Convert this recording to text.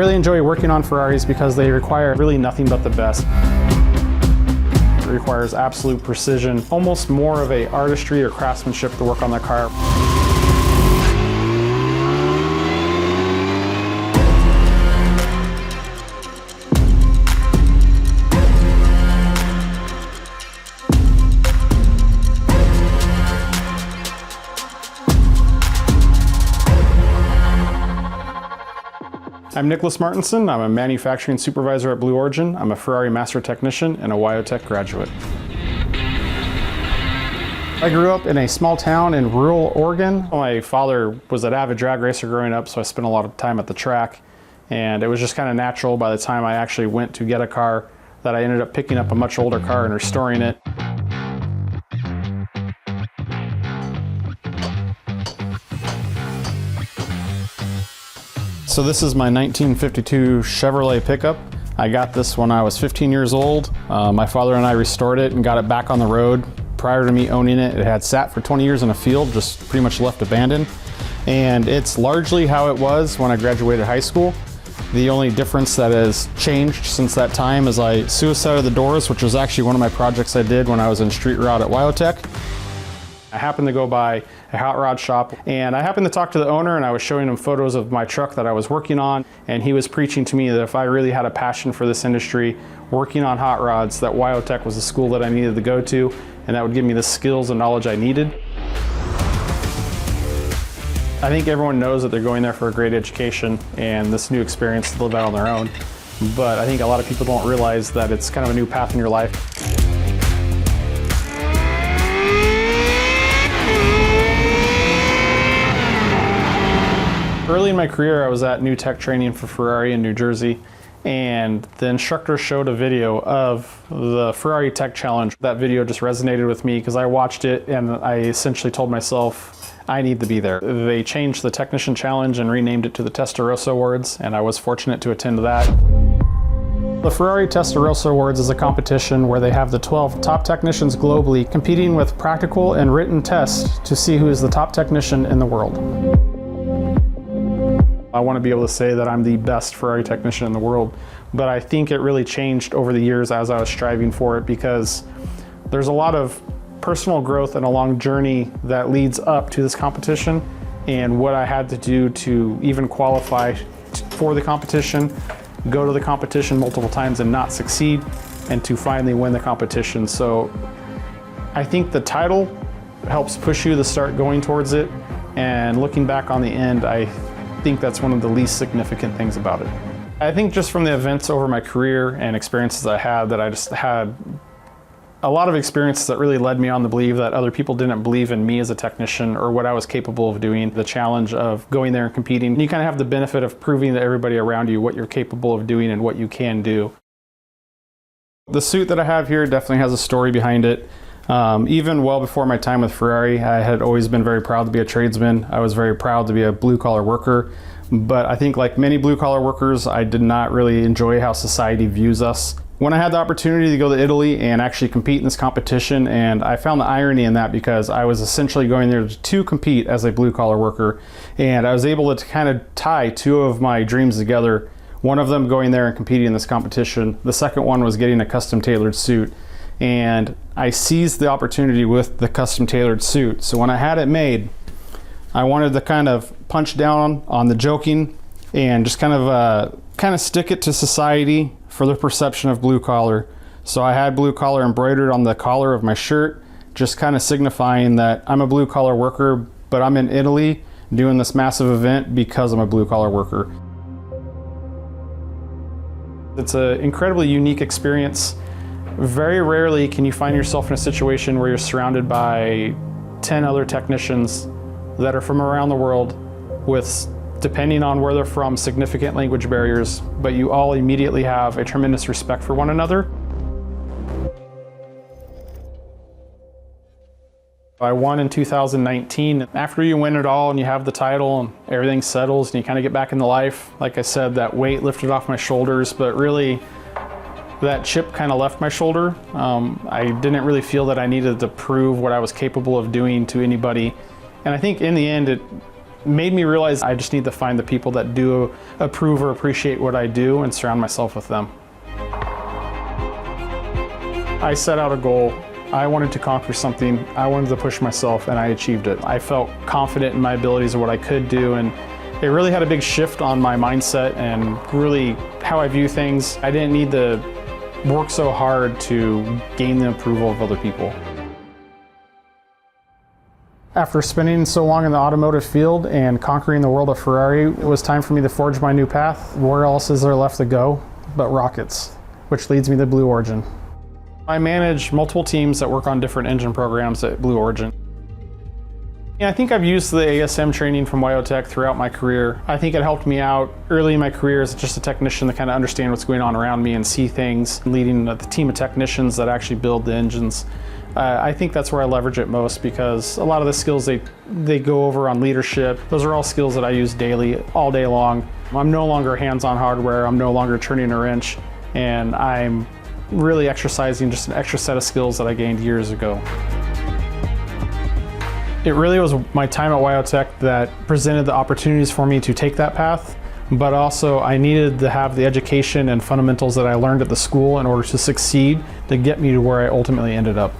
really enjoy working on Ferraris because they require really nothing but the best. It requires absolute precision, almost more of a artistry or craftsmanship to work on the car. I'm Nicolas Martinson. I'm a manufacturing supervisor at Blue Origin. I'm a Ferrari master technician and a WyoTech graduate. I grew up in a small town in rural Oregon. My father was an avid drag racer growing up, so I spent a lot of time at the track. And it was just kind of natural by the time I actually went to get a car that I ended up picking up a much older car and restoring it. So this is my 1952 Chevrolet pickup. I got this when I was 15 years old. My father and I restored it and got it back on the road. Prior to me owning it, it had sat for 20 years in a field, just pretty much left abandoned. And it's largely how it was when I graduated high school. The only difference that has changed since that time is I suicided the doors, which was actually one of my projects I did when I was in street rod at WyoTech. I happened to go by a hot rod shop and I happened to talk to the owner, and I was showing him photos of my truck that I was working on, and he was preaching to me that if I really had a passion for this industry, working on hot rods, that WyoTech was the school that I needed to go to, and that would give me the skills and knowledge I needed. I think everyone knows that they're going there for a great education and this new experience to live out on their own, but I think a lot of people don't realize that it's kind of a new path in your life. Early in my career, I was at New Tech training for Ferrari in New Jersey, and the instructor showed a video of the Ferrari Tech Challenge. That video just resonated with me because I watched it and I essentially told myself, I need to be there. They changed the Technician Challenge and renamed it to the Testarossa Awards, and I was fortunate to attend that. The Ferrari Testarossa Awards is a competition where they have the 12 top technicians globally competing with practical and written tests to see who is the top technician in the world. I want to be able to say that I'm the best Ferrari technician in the world, but I think it really changed over the years as I was striving for it, because there's a lot of personal growth and a long journey that leads up to this competition, and what I had to do to even qualify for the competition, go to the competition multiple times and not succeed, and to finally win the competition. So I think the title helps push you to start going towards it, and looking back on the end, I think that's one of the least significant things about it. I think just from the events over my career and experiences I had, that I just had a lot of experiences that really led me on to believe that other people didn't believe in me as a technician or what I was capable of doing. The challenge of going there and competing, you kind of have the benefit of proving to everybody around you what you're capable of doing and what you can do. The suit that I have here definitely has a story behind it. Even well before my time with Ferrari, I had always been very proud to be a tradesman. I was very proud to be a blue-collar worker, but I think like many blue-collar workers, I did not really enjoy how society views us. When I had the opportunity to go to Italy and actually compete in this competition, and I found the irony in that because I was essentially going there to compete as a blue-collar worker, and I was able to kind of tie two of my dreams together. One of them going there and competing in this competition. The second one was getting a custom tailored suit. And I seized the opportunity with the custom tailored suit. So when I had it made, I wanted to kind of punch down on the joking and just kind of stick it to society for the perception of blue collar. So I had blue collar embroidered on the collar of my shirt, just kind of signifying that I'm a blue collar worker, but I'm in Italy doing this massive event because I'm a blue collar worker. It's an incredibly unique experience. Very rarely can you find yourself in a situation where you're surrounded by 10 other technicians that are from around the world with, depending on where they're from, significant language barriers, but you all immediately have a tremendous respect for one another. I won in 2019. After you win it all and you have the title and everything settles and you kind of get back into life, like I said, that weight lifted off my shoulders, but really that chip kind of left my shoulder. I didn't really feel that I needed to prove what I was capable of doing to anybody. And I think in the end, made me realize I just need to find the people that do approve or appreciate what I do and surround myself with them. I set out a goal. I wanted to conquer something. I wanted to push myself, and I achieved it. I felt confident in my abilities and what I could do, and it really had a big shift on my mindset and really how I view things. I didn't need to work so hard to gain the approval of other people. After spending so long in the automotive field and conquering the world of Ferrari, it was time for me to forge my new path. Where else is there left to go but rockets, which leads me to Blue Origin. I manage multiple teams that work on different engine programs at Blue Origin. I think I've used the ASM training from WyoTech throughout my career. I think it helped me out early in my career as just a technician to kind of understand what's going on around me and see things, leading the team of technicians that actually build the engines. I think that's where I leverage it most, because a lot of the skills they go over on leadership, those are all skills that I use daily, all day long. I'm no longer hands-on hardware, I'm no longer turning a wrench, and I'm really exercising just an extra set of skills that I gained years ago. It really was my time at WyoTech that presented the opportunities for me to take that path, but also I needed to have the education and fundamentals that I learned at the school in order to succeed to get me to where I ultimately ended up.